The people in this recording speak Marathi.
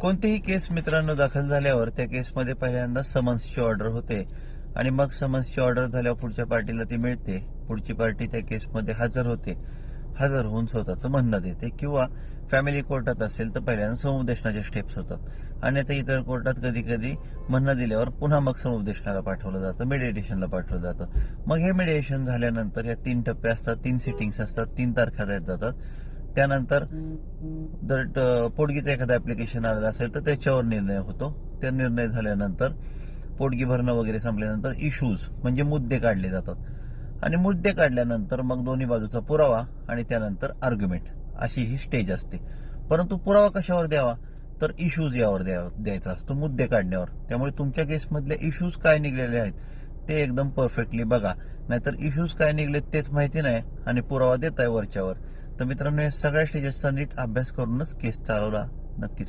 कोणतीही केस मित्रांनो दाखल झाल्यावर त्या केसमध्ये पहिल्यांदा समन्सची ऑर्डर होते आणि मग समन्सची ऑर्डर झाल्यावर पुढच्या पार्टीला ती मिळते. पुढची पार्टी त्या केसमध्ये हजर होते. हजर होऊन स्वतःचं म्हणणं देते किंवा फॅमिली कोर्टात असेल तर पहिल्यांदा समुपदेशनाचे स्टेप्स होतात आणि आता इतर कोर्टात कधी कधी म्हणणं दिल्यावर पुन्हा मग समुपदेशनाला पाठवलं जातं, मेडिटेशनला पाठवलं जातं. मग हे मेडिटेशन झाल्यानंतर या 3 टप्पे असतात, 3 सिटिंग्स असतात, 3 तारखा देत जातात. त्यानंतर जर पोटगीचं एखादं ऍप्लिकेशन आलेलं असेल तर त्याच्यावर निर्णय होतो. त्या निर्णय झाल्यानंतर पोटगी भरणं वगैरे संपल्यानंतर इश्यूज म्हणजे मुद्दे काढले जातात आणि मुद्दे काढल्यानंतर मग दोन्ही बाजूचा पुरावा आणि त्यानंतर आर्ग्युमेंट अशी ही स्टेज असते. परंतु पुरावा कशावर द्यावा तर इश्यूज यावर द्यायचा असतो, मुद्दे काढण्यावर. त्यामुळे तुमच्या केसमधले इश्यूज काय निघलेले आहेत ते एकदम परफेक्टली बघा, नाहीतर इश्यूज काय निघलेत तेच माहिती नाही आणि पुरावा देताय वरच्यावर. तर मित्रांनो या सगळ्या स्टेजेसचा नीट अभ्यास करूनच केस चालवला नक्कीच.